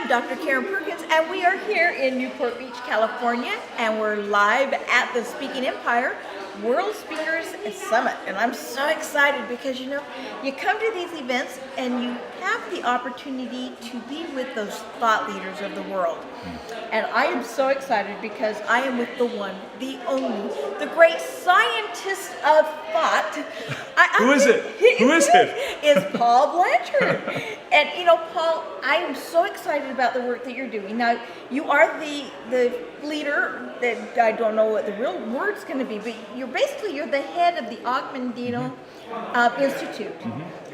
I'm Dr. Karen Perkins, and we are here in Newport Beach, California, and we're live at the Speaking Empire World Speakers Summit. And I'm so excited because, you come to these events and you have the opportunity to be with those thought leaders of the world. And I am so excited because I am with the one, the only, the great scientist of thought. Who is it? Is Paul Blanchard. And Paul, I am so excited about the work that you're doing. Now, you are the leader, that I don't know what the real word's going to be, but you're the head of the Augmendino Institute.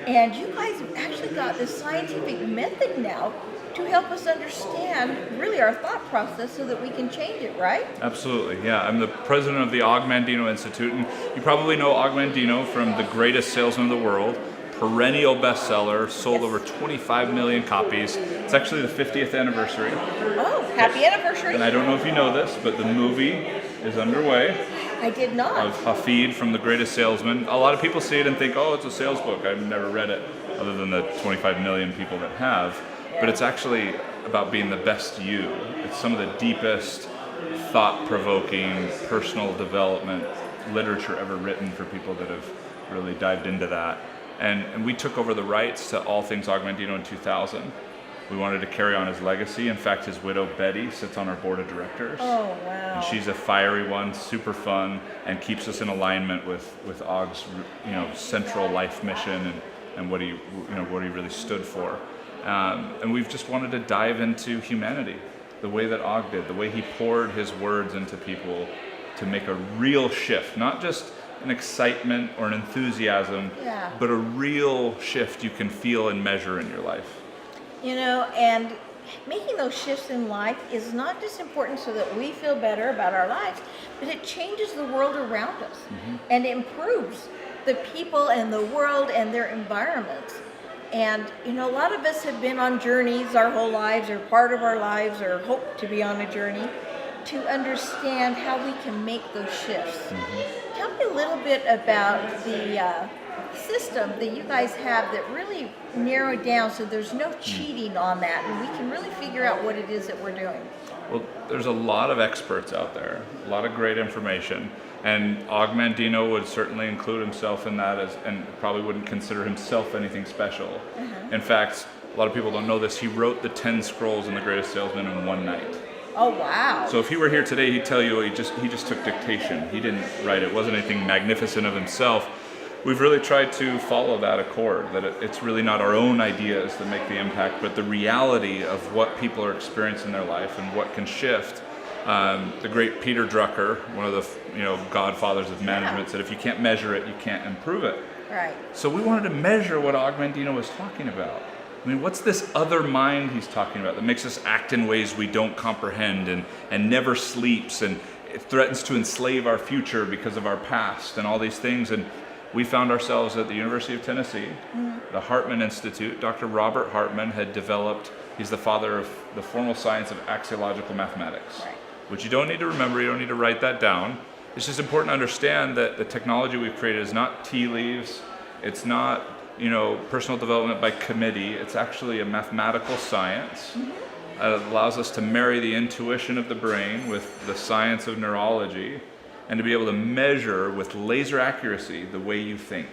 And you guys have actually got this scientific method now to help us understand really our thought process so that we can change it, right? Absolutely, yeah. I'm the president of the Augmendino Institute, and you probably know Augmendino from The Greatest Salesman in the World, perennial bestseller, sold over 25 million copies. It's actually the 50th anniversary. Oh, happy anniversary. And I don't know if you know this, but the movie is underway. I did not. Of Hafid from The Greatest Salesman. A lot of people see it and think, oh, it's a sales book. I've never read it, other than the 25 million people that have. But it's actually about being the best you. It's some of the deepest, thought-provoking, personal development literature ever written for people that have really dived into that. And we took over the rights to all things Augmendino in 2000. We wanted to carry on his legacy. In fact, his widow, Betty, sits on our board of directors. Oh, wow. And she's a fiery one, super fun, and keeps us in alignment with Aug's, central life mission and what he really stood for. And we've just wanted to dive into humanity, the way that Og did, the way he poured his words into people to make a real shift, not just an excitement or an enthusiasm, but a real shift you can feel and measure in your life. And making those shifts in life is not just important so that we feel better about our lives, but it changes the world around us and improves the people and the world and their environments. And, a lot of us have been on journeys our whole lives, or part of our lives, or hope to be on a journey to understand how we can make those shifts. Tell me a little bit about the system that you guys have that really narrowed down so there's no cheating on that, and we can really figure out what it is that we're doing. Well, there's a lot of experts out there, a lot of great information, and Augmendino would certainly include himself in that, and probably wouldn't consider himself anything special. In fact, a lot of people don't know this, he wrote the 10 scrolls in The Greatest Salesman in one night. Oh, wow. So if he were here today, he'd tell you he just took dictation. He didn't write it. It wasn't anything magnificent of himself. We've really tried to follow that accord, that it's really not our own ideas that make the impact, but the reality of what people are experiencing in their life and what can shift. The great Peter Drucker, one of the godfathers of management, said if you can't measure it, you can't improve it. Right. So we wanted to measure what Augmendino was talking about. I mean, what's this other mind he's talking about that makes us act in ways we don't comprehend and never sleeps and it threatens to enslave our future because of our past and all these things? And we found ourselves at the University of Tennessee, the Hartman Institute. Dr. Robert Hartman had developed, he's the father of the formal science of axiological mathematics, which you don't need to remember, you don't need to write that down. It's just important to understand that the technology we've created is not tea leaves, it's not personal development by committee. It's actually a mathematical science. It allows us to marry the intuition of the brain with the science of neurology and to be able to measure with laser accuracy the way you think.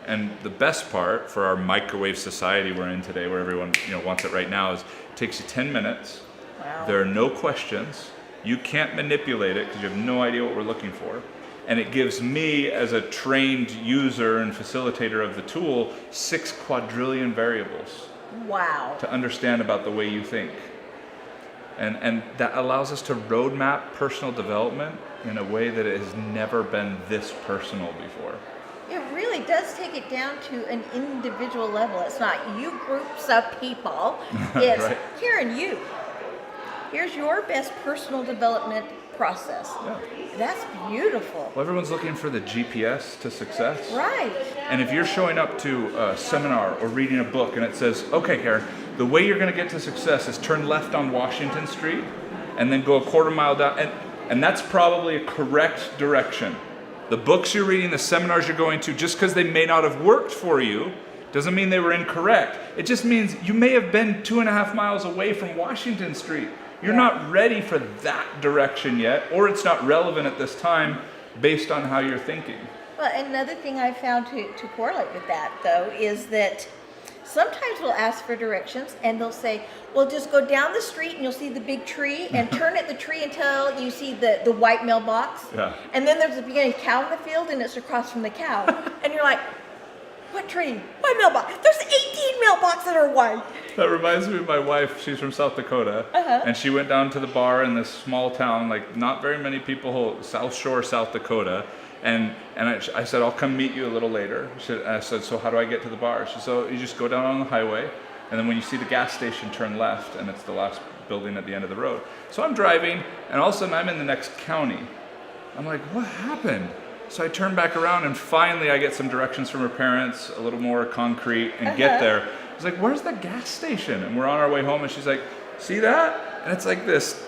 And the best part for our microwave society we're in today, where everyone wants it right now, is it takes you 10 minutes. Wow. There are no questions. You can't manipulate it because you have no idea what we're looking for. And it gives me, as a trained user and facilitator of the tool, 6 quadrillion variables. Wow. To understand about the way you think. And that allows us to roadmap personal development in a way that it has never been this personal before. It really does take it down to an individual level. It's not you groups of people. It's right. Karen, you. Here's your best personal development process. Yeah. That's beautiful. Well, everyone's looking for the GPS to success. Right. And if you're showing up to a seminar or reading a book and it says, okay, Karen, the way you're going to get to success is turn left on Washington Street and then go a quarter mile down, and that's probably a correct direction. The books you're reading, the seminars you're going to, just because they may not have worked for you, Doesn't mean they were incorrect. It just means you may have been 2.5 miles away from Washington Street. You're not ready for that direction yet, or it's not relevant at this time based on how you're thinking. Well, another thing I found to correlate with that, though, is that sometimes we'll ask for directions and they'll say, well, just go down the street and you'll see the big tree and turn at the tree until you see the white mailbox. Yeah. And then there's a beginning cow in the field and it's across from the cow. And you're like, what tree? White mailbox. There's 18 mailboxes that are white. That reminds me of my wife. She's from South Dakota, and she went down to the bar in this small town, like not very many people, South Shore, South Dakota. And I said, I'll come meet you a little later. I said, so how do I get to the bar? She said, so you just go down on the highway, and then when you see the gas station, turn left, and it's the last building at the end of the road. So I'm driving, and all of a sudden I'm in the next county. I'm like, what happened? So I turn back around, and finally I get some directions from her parents, a little more concrete, and get there. I was like, where's the gas station? And we're on our way home, and she's like, see that? And it's like this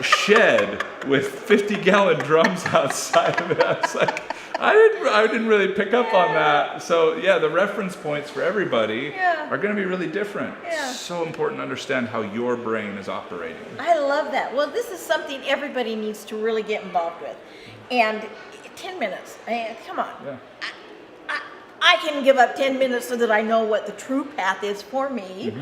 shed with 50-gallon drums outside of it. I was like, I didn't really pick up on that. So yeah, the reference points for everybody are going to be really different. Yeah. So important to understand how your brain is operating. I love that. Well, this is something everybody needs to really get involved with. And 10 minutes. Come on. Yeah. I can give up 10 minutes so that I know what the true path is for me.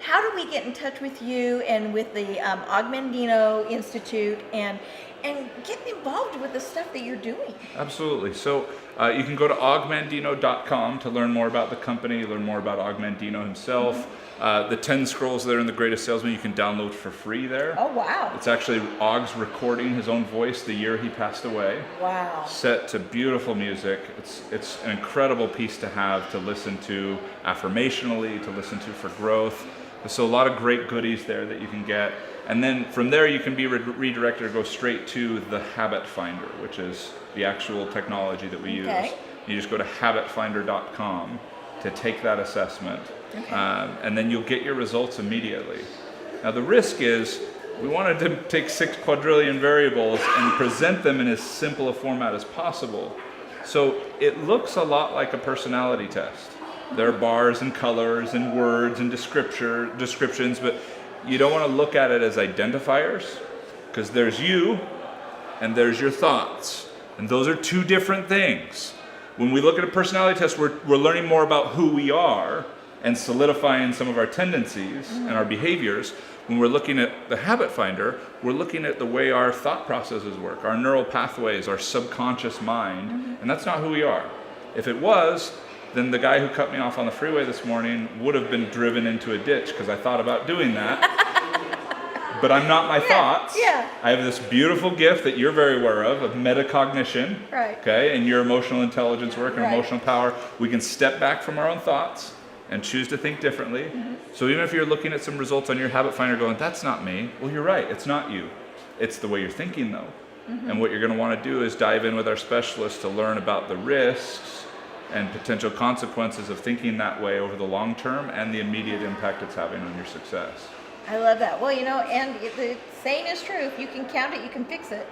How do we get in touch with you and with the Augmendino Institute and get involved with the stuff that you're doing? Absolutely. So you can go to augmendino.com to learn more about the company, learn more about Augmendino himself. The 10 scrolls there in The Greatest Salesman you can download for free there. Oh, wow. It's actually Aug's recording his own voice the year he passed away. Wow. Set to beautiful music. It's an incredible piece to have, to listen to affirmationally, to listen to for growth. So a lot of great goodies there that you can get. And then from there you can be redirected or go straight to the Habit Finder, which is the actual technology that we use. You just go to habitfinder.com to take that assessment. And then you'll get your results immediately. Now the risk is we wanted to take 6 quadrillion variables and present them in as simple a format as possible. So it looks a lot like a personality test. There are bars and colors and words and descriptions, but you don't want to look at it as identifiers, because there's you and there's your thoughts. And those are 2 different things. When we look at a personality test, we're learning more about who we are and solidifying some of our tendencies and our behaviors. When we're looking at the Habit Finder, we're looking at the way our thought processes work, our neural pathways, our subconscious mind, and that's not who we are. If it was, then the guy who cut me off on the freeway this morning would have been driven into a ditch because I thought about doing that. But I'm not my thoughts. Yeah. I have this beautiful gift that you're very aware of metacognition. Right. Okay, and your emotional intelligence work and Right. emotional power. We can step back from our own thoughts and choose to think differently. So even if you're looking at some results on your Habit Finder going, that's not me, well, you're right, it's not you. It's the way you're thinking though. And what you're going to want to do is dive in with our specialists to learn about the risks and potential consequences of thinking that way over the long term and the immediate impact it's having on your success. I love that. Well, and the saying is true. If you can count it, you can fix it.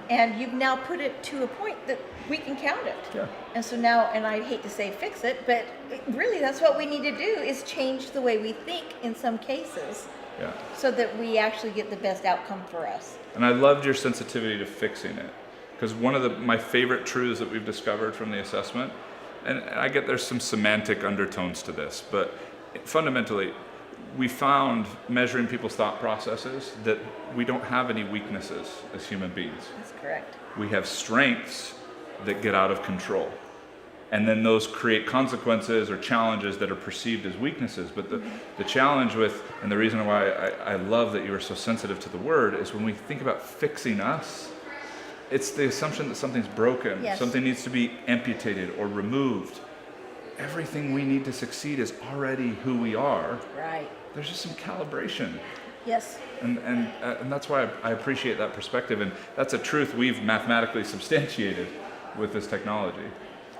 And you've now put it to a point that we can count it. Yeah. And so now, and I hate to say fix it, but really that's what we need to do is change the way we think in some cases. Yeah. So that we actually get the best outcome for us. And I loved your sensitivity to fixing it, because one of my favorite truths that we've discovered from the assessment, and I get there's some semantic undertones to this, but fundamentally, we found measuring people's thought processes that we don't have any weaknesses as human beings. That's correct. We have strengths that get out of control. And then those create consequences or challenges that are perceived as weaknesses. But the challenge with, and the reason why I love that you are so sensitive to the word, is when we think about fixing us, it's the assumption that something's broken, something needs to be amputated or removed. Everything we need to succeed is already who we are. Right. There's just some calibration. Yes. And that's why I appreciate that perspective. And that's a truth we've mathematically substantiated with this technology.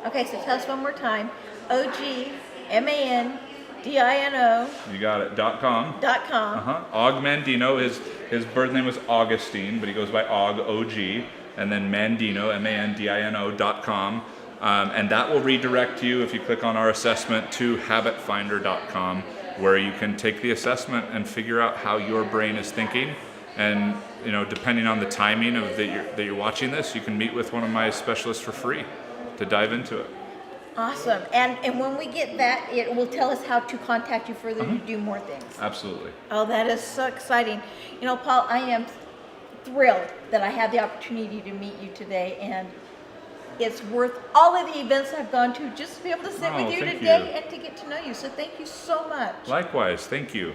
Okay, so tell us one more time. Augmendino. You got it. .com. Augmendino, his birth name was Augustine, but he goes by Og, O-G, and then Mandino, M-A-N-D-I-N-O.com. And that will redirect you, if you click on our assessment, to habitfinder.com, where you can take the assessment and figure out how your brain is thinking. And depending on the timing of that you're watching this, you can meet with one of my specialists for free to dive into it. Awesome. And when we get that, it will tell us how to contact you further to do more things. Absolutely. Oh, that is so exciting. Paul, I am thrilled that I had the opportunity to meet you today, and it's worth all of the events I've gone to just to be able to sit with you thank today you. and to get to know you. So thank you so much. Likewise, thank you.